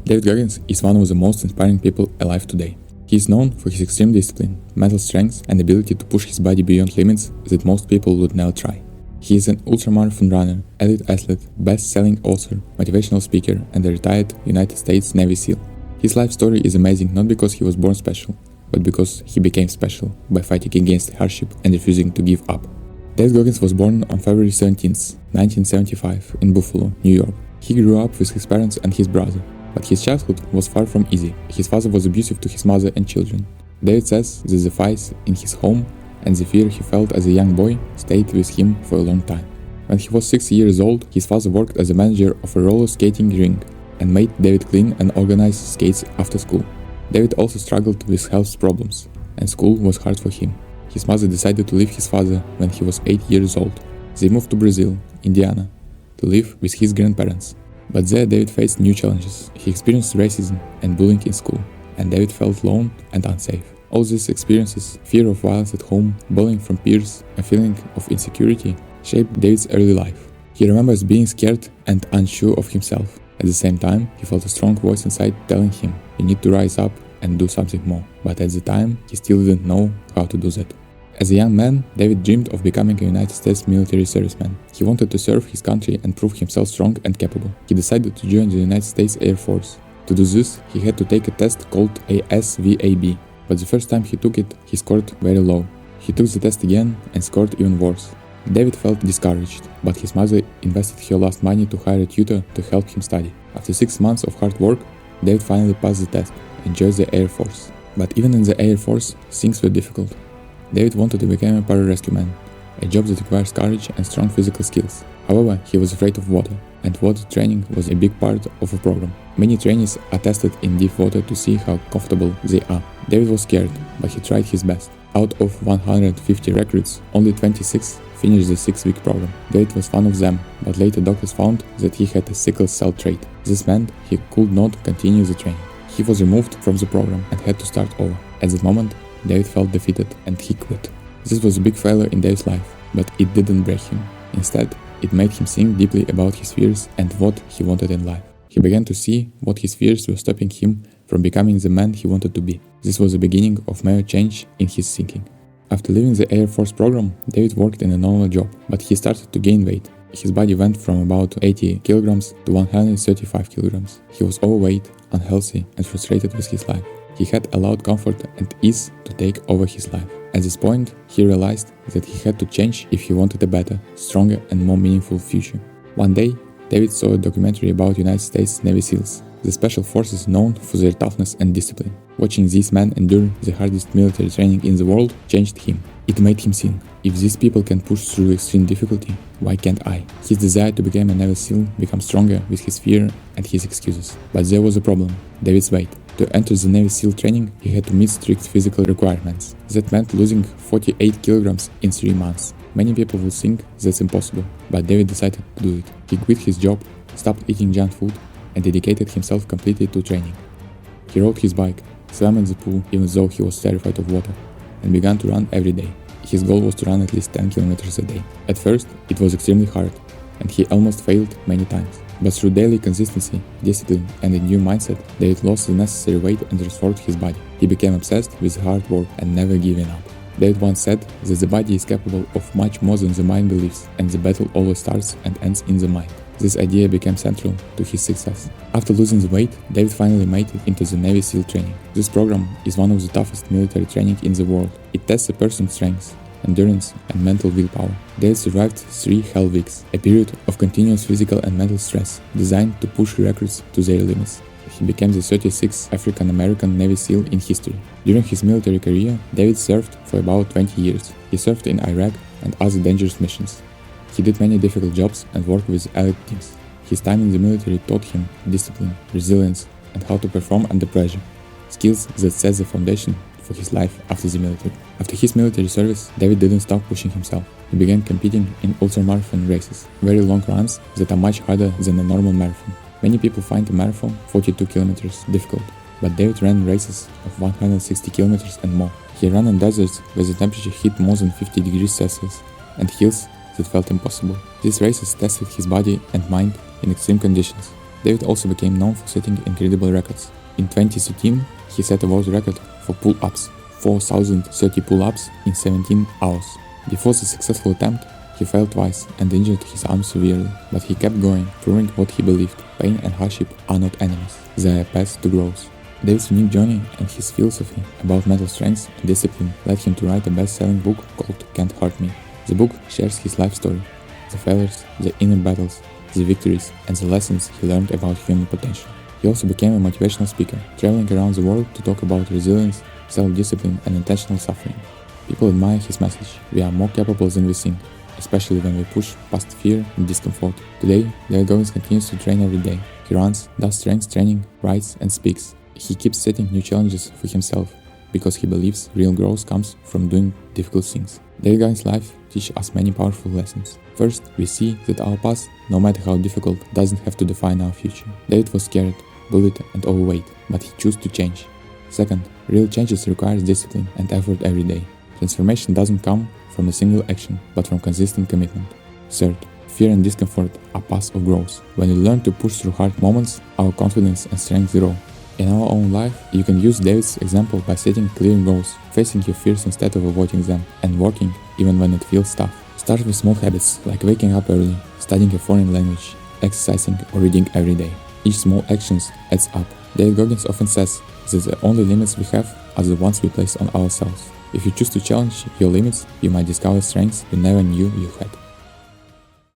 David Goggins is one of the most inspiring people alive today. He is known for his extreme discipline, mental strength, and ability to push his body beyond limits that most people would never try. He is an ultramarathon runner, elite athlete, best-selling author, motivational speaker, and a retired United States Navy SEAL. His life story is amazing not because he was born special, but because he became special by fighting against hardship and refusing to give up. David Goggins was born on February 17, 1975, in Buffalo, New York. He grew up with his parents and his brother, but his childhood was far from easy. His father was abusive to his mother and children. David says that the fights in his home and the fear he felt as a young boy stayed with him for a long time. When he was 6 years old, his father worked as a manager of a roller skating rink and made David clean and organize skates after school. David also struggled with health problems, and school was hard for him. His mother decided to leave his father when he was 8 years old. They moved to Brazil, Indiana, to live with his grandparents. But there David faced new challenges. He experienced racism and bullying in school, and David felt alone and unsafe. All these experiences, fear of violence at home, bullying from peers, a feeling of insecurity, shaped David's early life. He remembers being scared and unsure of himself. At the same time, he felt a strong voice inside telling him, "You need to rise up and do something more." But at the time, he still didn't know how to do that. As a young man, David dreamed of becoming a United States military serviceman. He wanted to serve his country and prove himself strong and capable. He decided to join the United States Air Force. To do this, he had to take a test called a SVAB, but the first time he took it, he scored very low. He took the test again and scored even worse. David felt discouraged, but his mother invested her last money to hire a tutor to help him study. After 6 months of hard work, David finally passed the test and joined the Air Force. But even in the Air Force, things were difficult. David wanted to become a pararescue man, a job that requires courage and strong physical skills. However, he was afraid of water, and water training was a big part of the program. Many trainees are tested in deep water to see how comfortable they are. David was scared, but he tried his best. Out of 150 recruits, only 26 finished the 6-week program. David was one of them, but later doctors found that he had a sickle cell trait. This meant he could not continue the training. He was removed from the program and had to start over. At that moment, David felt defeated and he quit. This was a big failure in David's life, but it didn't break him. Instead, it made him think deeply about his fears and what he wanted in life. He began to see what his fears were stopping him from becoming the man he wanted to be. This was the beginning of major change in his thinking. After leaving the Air Force program, David worked in a normal job, but he started to gain weight. His body went from about 80 kilograms to 135 kilograms. He was overweight, unhealthy, and frustrated with his life. He had allowed comfort and ease to take over his life. At this point, he realized that he had to change if he wanted a better, stronger, and more meaningful future. One day, David saw a documentary about United States Navy SEALs, the special forces known for their toughness and discipline. Watching these men endure the hardest military training in the world changed him. It made him think, if these people can push through extreme difficulty, why can't I? His desire to become a Navy SEAL became stronger with his fear and his excuses. But there was a problem: David's weight. To enter the Navy SEAL training, he had to meet strict physical requirements. That meant losing 48 kilograms in 3 months. Many people would think that's impossible, but David decided to do it. He quit his job, stopped eating junk food, and dedicated himself completely to training. He rode his bike, swam in the pool even though he was terrified of water, and began to run every day. His goal was to run at least 10 kilometers a day. At first, it was extremely hard, and he almost failed many times. But through daily consistency, discipline, and a new mindset, David lost the necessary weight and restored his body. He became obsessed with hard work and never giving up. David once said that the body is capable of much more than the mind believes, and the battle always starts and ends in the mind. This idea became central to his success. After losing the weight, David finally made it into the Navy SEAL training. This program is one of the toughest military training in the world. It tests a person's strength, endurance, and mental willpower. David survived 3 hell weeks, a period of continuous physical and mental stress designed to push recruits to their limits. He became the 36th African-American Navy SEAL in history. During his military career, David served for about 20 years. He served in Iraq and other dangerous missions. He did many difficult jobs and worked with elite teams. His time in the military taught him discipline, resilience, and how to perform under pressure, skills that set the foundation for his life after the military. After his military service, David didn't stop pushing himself. He began competing in ultramarathon races, very long runs that are much harder than a normal marathon. Many people find a marathon, 42 kilometers, difficult, but David ran races of 160 kilometers and more. He ran in deserts where the temperature hit more than 50 degrees Celsius and hills that felt impossible. These races tested his body and mind in extreme conditions. David also became known for setting incredible records. In 2013, he set a world record for pull-ups, 4,030 pull-ups in 17 hours. Before the successful attempt, he failed twice and injured his arm severely, but he kept going, proving what he believed: pain and hardship are not enemies, they are paths to growth. David's unique journey and his philosophy about mental strength and discipline led him to write a best-selling book called Can't Hurt Me. The book shares his life story, the failures, the inner battles, the victories, and the lessons he learned about human potential. He also became a motivational speaker, traveling around the world to talk about resilience, self-discipline, and intentional suffering. People admire his message: we are more capable than we think, especially when we push past fear and discomfort. Today, Goggins continues to train every day. He runs, does strength training, writes, and speaks. He keeps setting new challenges for himself because he believes real growth comes from doing difficult things. Goggins' life teaches us many powerful lessons. First, we see that our past, no matter how difficult, doesn't have to define our future. David was scared, bullied, and overweight, but he chose to change. Second, real changes requires discipline and effort every day. Transformation doesn't come from a single action, but from consistent commitment. Third, fear and discomfort are paths of growth. When we learn to push through hard moments, our confidence and strength grow. In our own life, you can use David's example by setting clear goals, facing your fears instead of avoiding them, and working even when it feels tough. Start with small habits, like waking up early, studying a foreign language, exercising, or reading every day. Each small action adds up. David Goggins often says that the only limits we have are the ones we place on ourselves. If you choose to challenge your limits, you might discover strengths you never knew you had.